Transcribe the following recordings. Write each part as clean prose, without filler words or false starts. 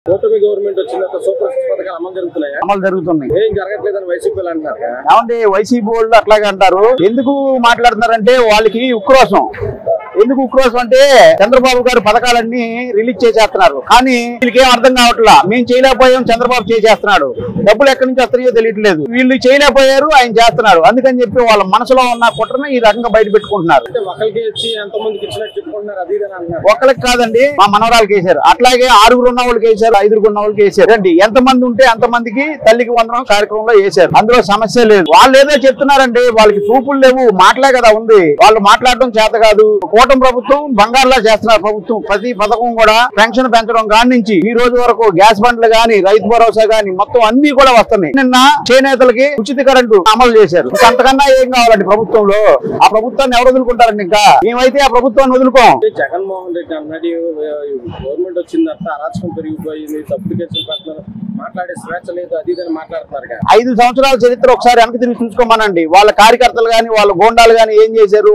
కూటమి గవర్నమెంట్ వచ్చిన super six పథకాలు అమలు జరుగుతున్నాయి. ఏం జరగట్లేదని వైసీపీలు అంటారు. ఏమంటే వైసీపీ వాళ్ళు అట్లాగే అంటారు. ఎందుకు మాట్లాడుతున్నారంటే వాళ్ళకి ఉక్రోషం. ఎందుకు ఉక్రోషం అంటే చంద్రబాబు గారు పథకాలన్నీ రిలీజ్ చేసేస్తున్నారు. కానీ వీళ్ళకి ఏం అర్థం కావట్లా. మేము చేయలేకపోయాం, చంద్రబాబు చేసేస్తున్నాడు. డబ్బులు ఎక్కడి నుంచి వస్తాయో తెలియట్లేదు. వీళ్ళు చేయలేకపోయారు, ఆయన చేస్తున్నారు. అందుకని చెప్పి వాళ్ళ మనసులో ఉన్న కుట్రను ఈ రకంగా బయట పెట్టుకుంటున్నారు. ఒకరికి కాదండి, మా మనవరాలకి వేశారు. అట్లాగే 6 ఉన్న వాళ్ళకి వేశారు, 5 ఉన్న వాళ్ళకి వేశారు. రండి, ఎంతమంది ఉంటే అంతమందికి తల్లికి వందనం కార్యక్రమంలో వేశారు. అందులో సమస్య లేదు. వాళ్ళు ఏదో చెప్తున్నారండి, వాళ్ళకి ప్రూఫ్లు లేవు, మాటలే కదా ఉంది. వాళ్ళు మాట్లాడడం చేత కాదు. కూటమి ప్రభుత్వం బంగారులా చేస్తున్నారు. ప్రభుత్వం ప్రతి పథకం కూడా పెన్షన్ పెంచడం కాడి నుంచి ఈ రోజు వరకు గ్యాస్ బండ్లు గాని, రైతు భరోసా గాని మొత్తం అన్ని కూడా వస్తున్నాయి. నిన్న చేనేతలకి ఉచిత కరెంటు అమలు చేశారు. అంతకన్నా ఏం కావాలండి ప్రభుత్వంలో? ఆ ప్రభుత్వాన్ని ఎవరు వదులుకుంటారండి? ఇంకా మేమైతే ఆ ప్రభుత్వాన్ని వదులుకోం. జగన్మోహన్ రెడ్డి అన్నది గవర్నమెంట్ వచ్చిన తర్వాత అరాచకం పెరిగిపోయింది, తప్పుడు కేసులు పెడుతున్నారు, మాట్లాడే స్వేచ్ఛ లేదు, అది ఇదని మాట్లాడుతున్నారు. 5 సంవత్సరాల చరిత్ర ఒకసారి వెనక్కి తిరిగి చూసుకోమనండి. వాళ్ళ కార్యకర్తలు గాని, వాళ్ళ గోండాలు గాని ఏం చేశారు?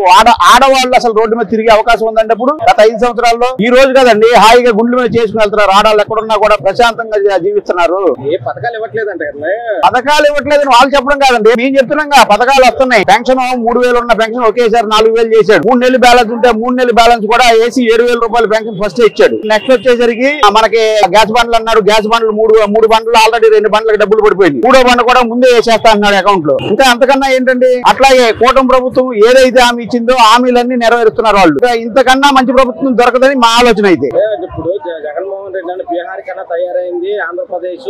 ఆడవాళ్ళు అసలు రోడ్డు మీద తిరిగే అవకాశం ఉందండి అప్పుడు గత 5 సంవత్సరాల్లో. ఈ రోజు కదండి హాయిగా గుండెల మీద చేసుకుని వెళ్తున్నారు. ఆడవాళ్ళు ఎక్కడున్నా కూడా ప్రశాంతంగా జీవిస్తున్నారు. ఏ పథకాలు ఇవ్వట్లేదంటే పథకాలు ఇవ్వట్లేదని వాళ్ళు చెప్పడం కాదండి, మేము చెప్తున్నాం. పథకాలు వస్తున్నాయి. పెన్షన్ 3000 ఉన్న పెన్షన్ ఒకేసారి 4000 చేశాడు. 3 నెలలు బ్యాలెన్స్ ఉంటే 3 నెలల బ్యాలెన్స్ కూడా వేసి 7000 రూపాయలు పెన్షన్ ఫస్ట్ ఇచ్చాడు. నెక్స్ట్ వచ్చేసరికి మనకి గ్యాస్ బండ్లు అన్నాడు. గ్యాస్ బండ్లు 3 బండ్లు ఆల్రెడీ 2 బండ్లకు డబ్బులు పడిపోయింది. 3వ బండ్ కూడా ముందే వేసేస్తా అన్నాడు అకౌంట్ లో. ఇంకా అంతకన్నా ఏంటండి? అట్లాగే కూటమి ప్రభుత్వం ఏదైతే హామీ ఇచ్చిందో హామీలన్నీ నెరవేరుస్తున్నారు వాళ్ళు. ఇంతకన్నా మంచి ప్రభుత్వం దొరకదని మా ఆలోచన. అయితే ఇప్పుడు జగన్మోహన్ రెడ్డి అంటే బీహార్ కన్నా తయారైంది, ఆంధ్రప్రదేశ్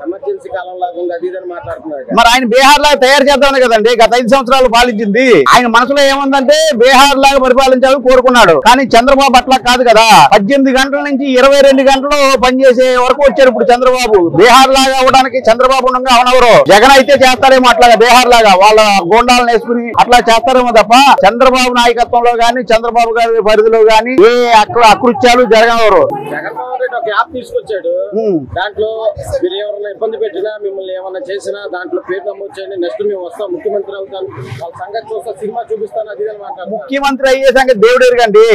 ఎమర్జెన్సీ కాలం లాగా ఉంది, అది ఇదని మాట్లాడుతున్నారు. మరి ఆయన బీహార్ లాగా తయారు చేద్దామని కదండి గత 5 సంవత్సరాలు పాలించింది. ఆయన మనసులో ఏముందంటే బీహార్ లాగా పరిపాలించాలని కోరుకున్నాడు. కానీ చంద్రబాబు అట్లా కాదు కదా. 18 గంటల నుంచి 22 గంటలు పనిచేసే వరకు వచ్చారు ఇప్పుడు చంద్రబాబు. బీహార్ లాగా అవడానికి చంద్రబాబు ఉండగా అవనవరు. జగన్ అయితే చేస్తారేమో అట్లాగా బీహార్ లాగా వాళ్ళ గోండాలను వేసుకుని అట్లా చేస్తారేమో తప్ప చంద్రబాబు నాయకత్వంలో గాని, చంద్రబాబు గారి పరిధిలో గాని ఏ అకృత్యాలు జరగనవరు. జగన్మోహన్ రెడ్డి ఒక యాప్ తీసుకొచ్చాడు. దాంట్లో మీరు ఎవరైనా ఇబ్బంది పెట్టినా, మిమ్మల్ని ఏమన్నా చేసినా దాంట్లో పేరు నమోదు చేయండి, నెక్స్ట్ మేము వస్తాం, ముఖ్యమంత్రి అవుతాను, వాళ్ళ సంగతి చూస్తా, సినిమా చూపిస్తాను, అది మాట్లాడు. ముఖ్యమంత్రి అయ్యే సంగతి దేవుడు ఎరుగండి.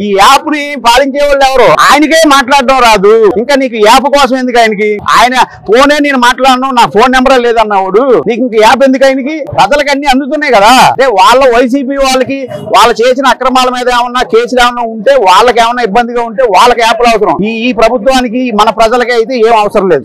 ఈ యాప్ ని పాలించే వాళ్ళు ఎవరు? ఆయనకే మాట్లాడడం రాదు. ఇంకా నీకు యాప్ కోసం ఎందుకు ఆయనకి? ఆయన ఫోనే నేను మాట్లాడను, నా ఫోన్ నెంబర్ లేదన్నవాడు నీకు ఇంక యాప్ ఎందుకు? ఆయనకి ప్రజలకు అన్ని అందుతున్నాయి కదా. అంటే వాళ్ళ వైసీపీ వాళ్ళకి వాళ్ళు చేసిన అక్రమాల మీద ఏమన్నా కేసులు ఏమన్నా ఉంటే, వాళ్ళకి ఏమన్నా ఇబ్బందిగా ఉంటే వాళ్ళకి యాప్లు అవసరం. ఈ ప్రభుత్వానికి మన ప్రజలకి అయితే ఏం అవసరం లేదు.